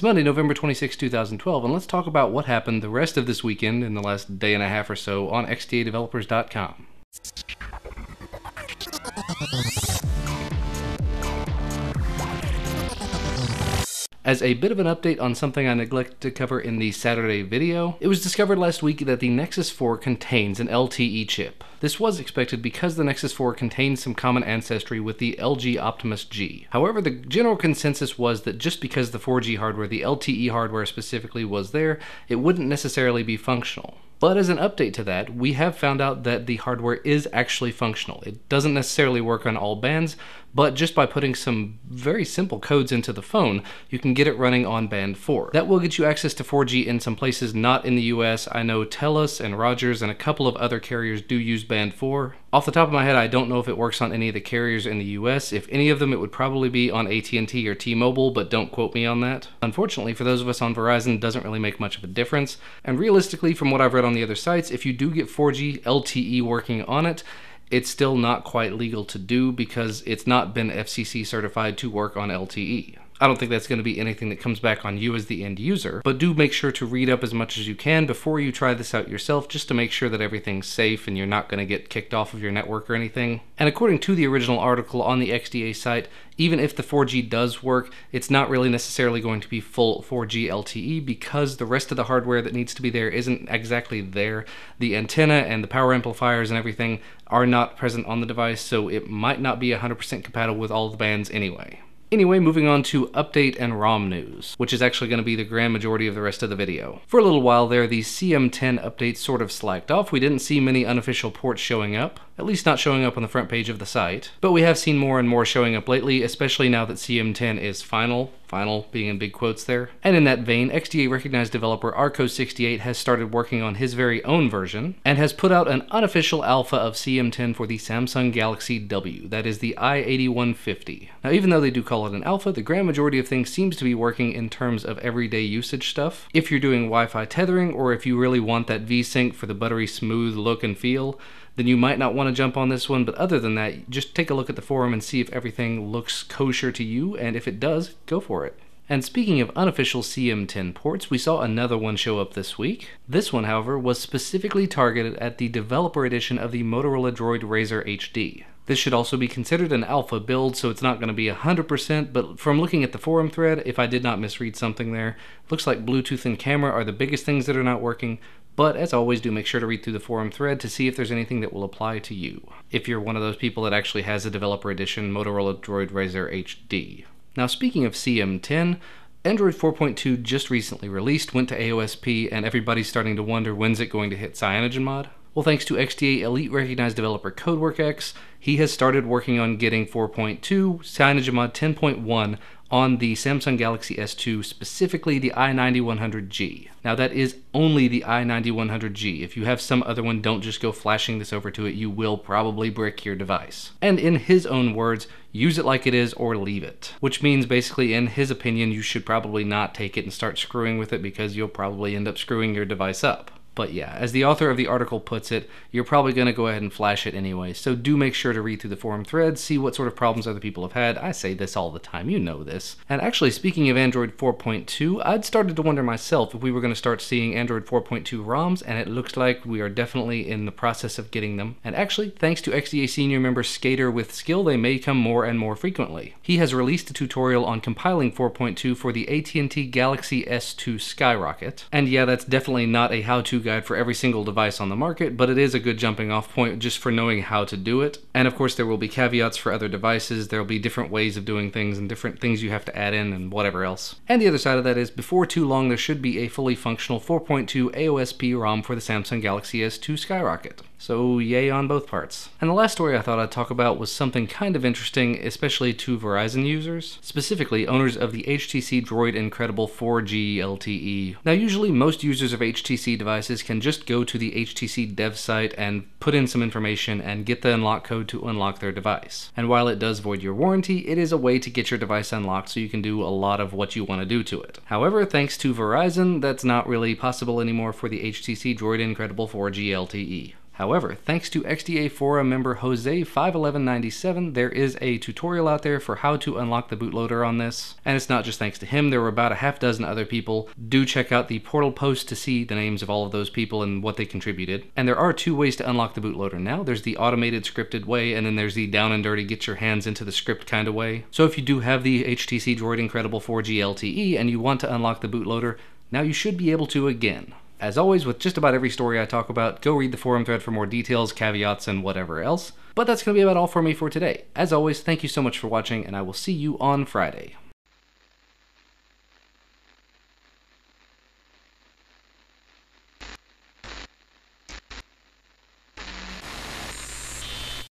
It's Monday, November 26, 2012, and let's talk about what happened the rest of this weekend in the last day and a half or so on xdadevelopers.com. As a bit of an update on something I neglected to cover in the Saturday video, it was discovered last week that the Nexus 4 contains an LTE chip. This was expected because the Nexus 4 contains some common ancestry with the LG Optimus G. However, the general consensus was that just because the 4G hardware, the LTE hardware specifically, was there, it wouldn't necessarily be functional. But as an update to that, we have found out that the hardware is actually functional. It doesn't necessarily work on all bands, but just by putting some very simple codes into the phone, you can get it running on band 4. That will get you access to 4G in some places not in the US. I know TELUS and Rogers and a couple of other carriers do use band 4. Off the top of my head, I don't know if it works on any of the carriers in the US. If any of them, it would probably be on AT&T or T-Mobile, but don't quote me on that. Unfortunately, for those of us on Verizon, it doesn't really make much of a difference. And realistically, from what I've read on the other sites, if you do get 4G LTE working on it, it's still not quite legal to do because it's not been FCC certified to work on LTE. I don't think that's going to be anything that comes back on you as the end user, but do make sure to read up as much as you can before you try this out yourself, just to make sure that everything's safe and you're not going to get kicked off of your network or anything. And according to the original article on the XDA site, even if the 4G does work, it's not really necessarily going to be full 4G LTE because the rest of the hardware that needs to be there isn't exactly there. The antenna and the power amplifiers and everything are not present on the device, so it might not be 100% compatible with all the bands anyway. Anyway, moving on to update and ROM news, which is actually going to be the grand majority of the rest of the video. For a little while there, the CM10 updates sort of slacked off. We didn't see many unofficial ports showing up, at least not showing up on the front page of the site. But we have seen more and more showing up lately, especially now that CM10 is final being in big quotes there. And in that vein, XDA recognized developer Arco68 has started working on his very own version, and has put out an unofficial alpha of CM10 for the Samsung Galaxy W, that is the i8150. Now even though they do call it an alpha, the grand majority of things seems to be working in terms of everyday usage stuff. If you're doing Wi-Fi tethering, or if you really want that V-Sync for the buttery smooth look and feel, then you might not want to jump on this one, but other than that, just take a look at the forum and see if everything looks kosher to you, and if it does, go for it. And speaking of unofficial CM10 ports, we saw another one show up this week. This one, however, was specifically targeted at the developer edition of the Motorola Droid Razr HD. This should also be considered an alpha build, so it's not going to be 100%, but from looking at the forum thread, if I did not misread something there, looks like Bluetooth and camera are the biggest things that are not working. But as always, do make sure to read through the forum thread to see if there's anything that will apply to you, if you're one of those people that actually has a developer edition Motorola Droid Razr HD. Now speaking of CM10, Android 4.2 just recently released, went to AOSP, and everybody's starting to wonder when's it going to hit CyanogenMod. Well, thanks to XDA Elite recognized developer CodeWorkX, he has started working on getting 4.2 CyanogenMod 10.1 on the Samsung Galaxy S2, specifically the i9100G. Now that is only the i9100G. If you have some other one, don't just go flashing this over to it. You will probably brick your device. And in his own words, use it like it is or leave it. Which means basically, in his opinion, you should probably not take it and start screwing with it because you'll probably end up screwing your device up. But yeah, as the author of the article puts it, you're probably going to go ahead and flash it anyway, so do make sure to read through the forum threads, see what sort of problems other people have had. I say this all the time, you know this. And actually, speaking of Android 4.2, I'd started to wonder myself if we were going to start seeing Android 4.2 ROMs, and it looks like we are definitely in the process of getting them. And actually, thanks to XDA senior member Skater with Skill, they may come more and more frequently. He has released a tutorial on compiling 4.2 for the AT&T Galaxy S2 Skyrocket. And yeah, that's definitely not a how-to guide for every single device on the market, but it is a good jumping off point just for knowing how to do it. And of course there will be caveats for other devices, there will be different ways of doing things and different things you have to add in and whatever else. And the other side of that is, before too long there should be a fully functional 4.2 AOSP ROM for the Samsung Galaxy S2 Skyrocket. So yay on both parts. And the last story I thought I'd talk about was something kind of interesting, especially to Verizon users, specifically owners of the HTC Droid Incredible 4G LTE. Now usually most users of HTC devices can just go to the HTC Dev site and put in some information and get the unlock code to unlock their device. And while it does void your warranty, it is a way to get your device unlocked so you can do a lot of what you want to do to it. However, thanks to Verizon, that's not really possible anymore for the HTC Droid Incredible 4G LTE. However, thanks to XDA forum member Jose51197, there is a tutorial out there for how to unlock the bootloader on this. And it's not just thanks to him, there were about a half dozen other people. Do check out the portal post to see the names of all of those people and what they contributed. And there are two ways to unlock the bootloader now. There's the automated scripted way, and then there's the down and dirty get your hands into the script kind of way. So if you do have the HTC Droid Incredible 4G LTE and you want to unlock the bootloader, now you should be able to again. As always, with just about every story I talk about, go read the forum thread for more details, caveats, and whatever else. But that's going to be about all for me for today. As always, thank you so much for watching, and I will see you on Friday.